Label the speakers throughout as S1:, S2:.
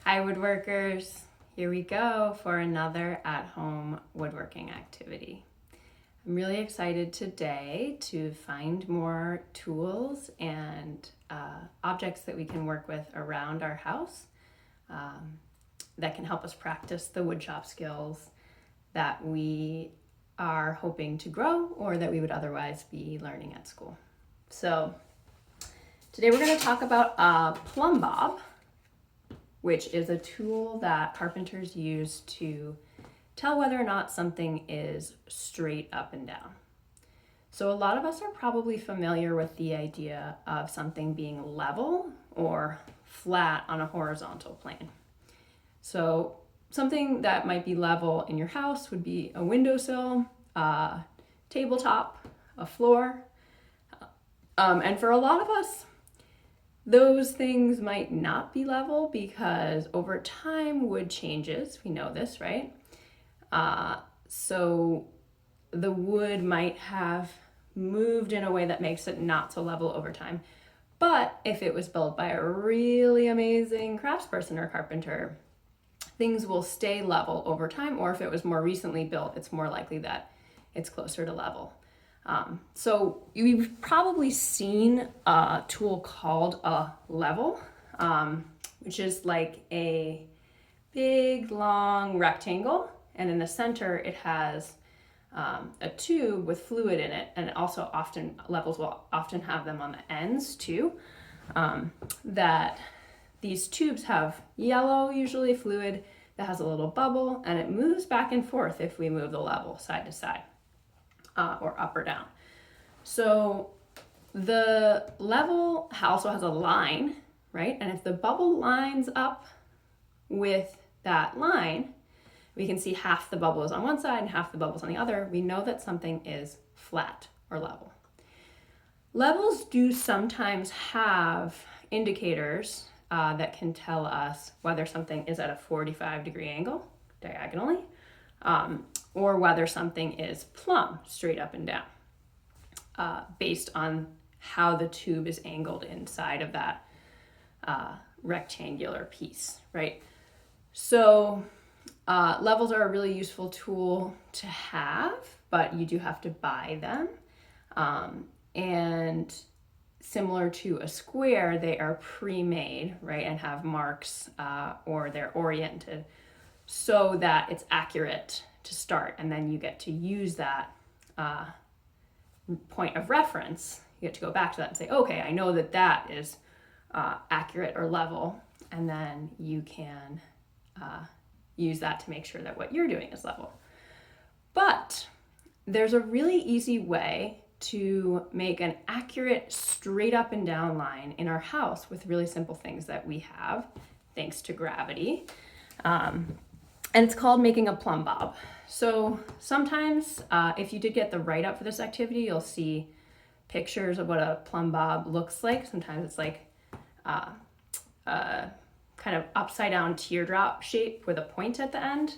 S1: Hi woodworkers, here we go for another at-home woodworking activity. I'm really excited today to find more tools and objects that we can work with around our house that can help us practice the woodshop skills that we are hoping to grow or that we would otherwise be learning at school. So today we're going to talk about a plumb bob, which is a tool that carpenters use to tell whether or not something is straight up and down. So a lot of us are probably familiar with the idea of something being level or flat on a horizontal plane. So something that might be level in your house would be a windowsill, a tabletop, a floor. And for a lot of us, those things might not be level because over time wood changes. We know this, right? So the wood might have moved in a way that makes it not so level over time. But if it was built by a really amazing craftsperson or carpenter, things will stay level over time. Or if it was more recently built, it's more likely that it's closer to level. So you've probably seen a tool called a level, which is like a big long rectangle, and in the center it has a tube with fluid in it, and it also levels will often have them on the ends too. That these tubes have yellow, usually fluid that has a little bubble, and it moves back and forth if we move the level side to side. Or up or down. So the level also has a line, right? And if the bubble lines up with that line, we can see half the bubble is on one side and half the bubble is on the other. We know that something is flat or level. Levels do sometimes have indicators that can tell us whether something is at a 45-degree angle diagonally, or whether something is plumb, straight up and down, based on how the tube is angled inside of that rectangular piece, right? So levels are a really useful tool to have, but you do have to buy them. And similar to a square, they are pre-made, right, and have marks or they're oriented so that it's accurate to start, and then you get to use that point of reference. You get to go back to that and say, okay, I know that that is accurate or level, and then you can use that to make sure that what you're doing is level. But there's a really easy way to make an accurate straight up and down line in our house with really simple things that we have, thanks to gravity. And it's called making a plumb bob. So sometimes if you did get the write-up for this activity, you'll see pictures of what a plumb bob looks like. Sometimes it's like kind of upside down teardrop shape with a point at the end.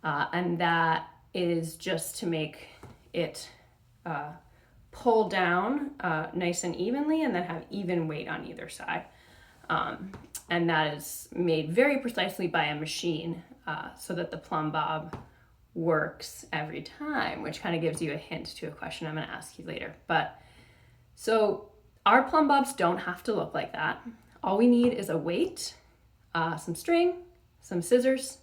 S1: And that is just to make it pull down nice and evenly and then have even weight on either side. And that is made very precisely by a machine so that the plumb bob works every time, which kind of gives you a hint to a question I'm going to ask you later. But so our plumb bobs don't have to look like that. All we need is a weight, some string, some scissors,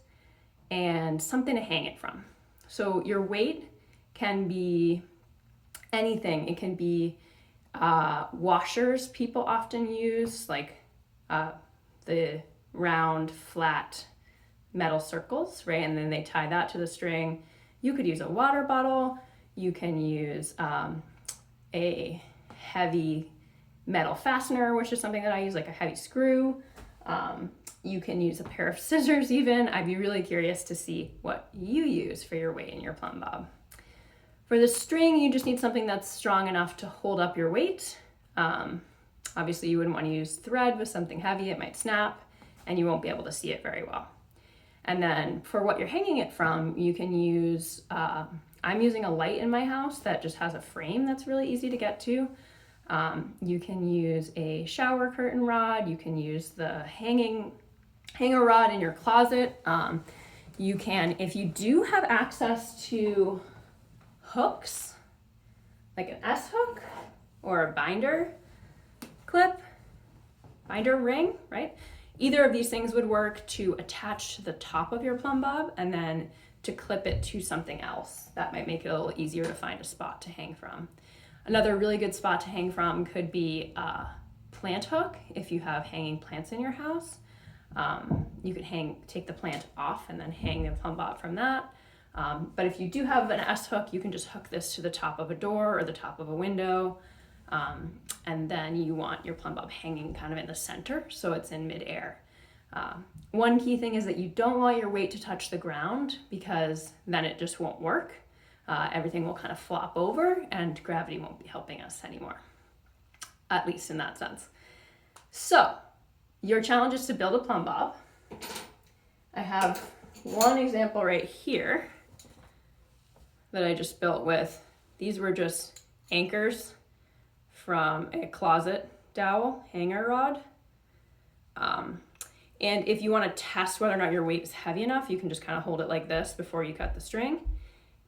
S1: and something to hang it from. So your weight can be anything. It can be washers people often use, like the round, flat metal circles, right? And then they tie that to the string. You could use a water bottle. You can use a heavy metal fastener, which is something that I use, like a heavy screw. You can use a pair of scissors even. I'd be really curious to see what you use for your weight in your plumb bob. For the string, you just need something that's strong enough to hold up your weight. Obviously, you wouldn't want to use thread with something heavy. It might snap, and you won't be able to see it very well. And then for what you're hanging it from, you can use, I'm using a light in my house that just has a frame that's really easy to get to. You can use a shower curtain rod. You can use the hanging hanger rod in your closet. You can, if you do have access to hooks, like an S hook or a binder clip, binder ring, right? Either of these things would work to attach to the top of your plumb bob and then to clip it to something else. That might make it a little easier to find a spot to hang from. Another really good spot to hang from could be a plant hook if you have hanging plants in your house. You could take the plant off and then hang the plumb bob from that. But if you do have an S hook, you can just hook this to the top of a door or the top of a window. And then you want your plumb bob hanging kind of in the center so it's in midair. One key thing is that you don't want your weight to touch the ground because then it just won't work. Everything will kind of flop over and gravity won't be helping us anymore, at least in that sense. So your challenge is to build a plumb bob. I have one example right here that I just built with. These were just anchors from a closet dowel hanger rod. And if you want to test whether or not your weight is heavy enough, you can just kind of hold it like this before you cut the string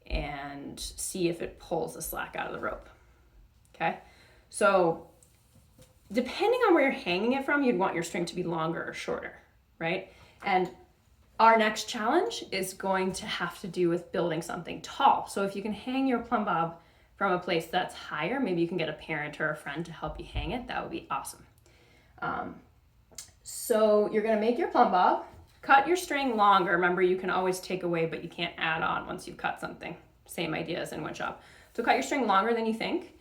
S1: and see if it pulls the slack out of the rope. Okay, so depending on where you're hanging it from, you'd want your string to be longer or shorter, right? And our next challenge is going to have to do with building something tall. So if you can hang your plumb bob from a place that's higher, maybe you can get a parent or a friend to help you hang it. That would be awesome. So you're gonna make your plumb bob, cut your string longer. Remember, you can always take away, but you can't add on once you've cut something. Same idea as in Woodshop. So cut your string longer than you think.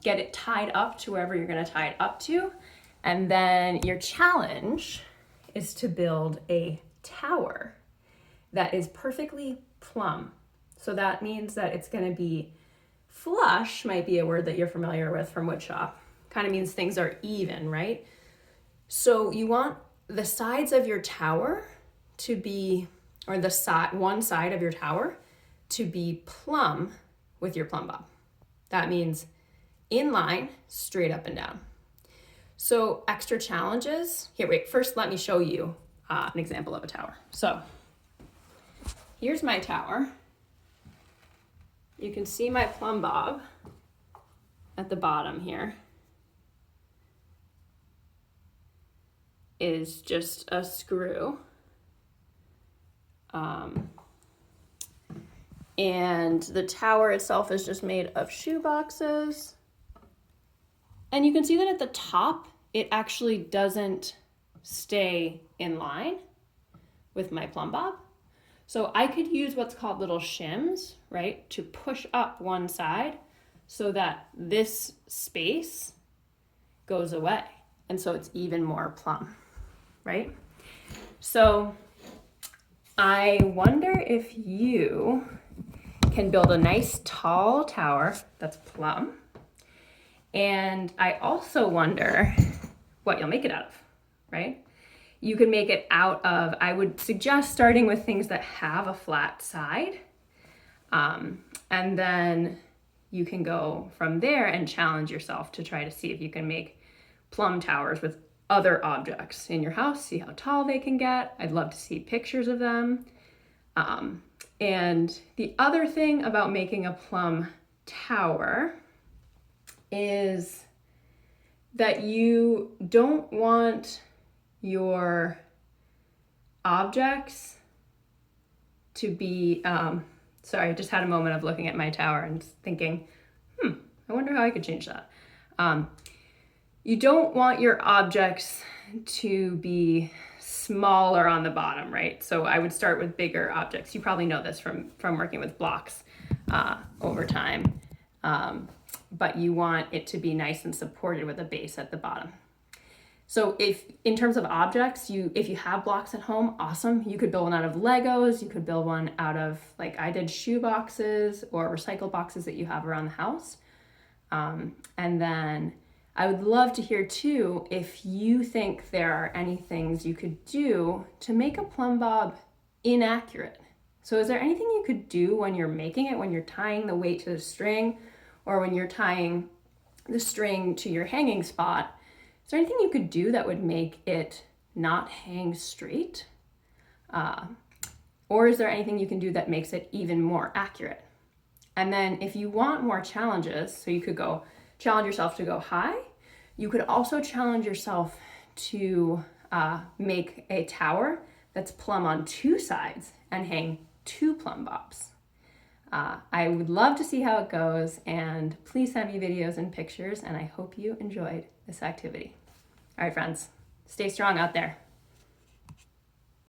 S1: Get it tied up to wherever you're gonna tie it up to. And then your challenge is to build a tower that is perfectly plumb. So that means that it's gonna be flush, might be a word that you're familiar with from Woodshop. Kind of means things are even, right? So you want the sides of your tower to be, or the side, one side of your tower to be plumb with your plumb bob. That means in line, straight up and down. So extra challenges. Here, wait, first let me show you an example of a tower. So here's my tower. You can see my plumb bob at the bottom here is just a screw. And the tower itself is just made of shoe boxes. And you can see that at the top, it actually doesn't stay in line with my plumb bob. So I could use what's called little shims, right, to push up one side so that this space goes away. And so it's even more plumb, right? So I wonder if you can build a nice tall tower that's plumb. And I also wonder what you'll make it out of, right? You can make it out of, I would suggest starting with things that have a flat side. And then you can go from there and challenge yourself to try to see if you can make plumb towers with other objects in your house, see how tall they can get. I'd love to see pictures of them. And the other thing about making a plumb tower is that you don't want your objects to be, sorry, I just had a moment of looking at my tower and thinking, I wonder how I could change that. You don't want your objects to be smaller on the bottom, right? So I would start with bigger objects. You probably know this from working with blocks over time. But you want it to be nice and supported with a base at the bottom. So if, in terms of objects, if you have blocks at home, awesome. You could build one out of Legos. You could build one out of, like I did, shoe boxes or recycle boxes that you have around the house. And then I would love to hear too, if you think there are any things you could do to make a plumb bob inaccurate. So is there anything you could do when you're making it, when you're tying the weight to the string, or when you're tying the string to your hanging spot? Is there anything you could do that would make it not hang straight? Or is there anything you can do that makes it even more accurate? And then if you want more challenges, so you could go challenge yourself to go high, you could also challenge yourself to make a tower that's plumb on 2 sides and hang 2 plumb bops. I would love to see how it goes, and please send me videos and pictures, and I hope you enjoyed this activity. All right, friends, stay strong out there.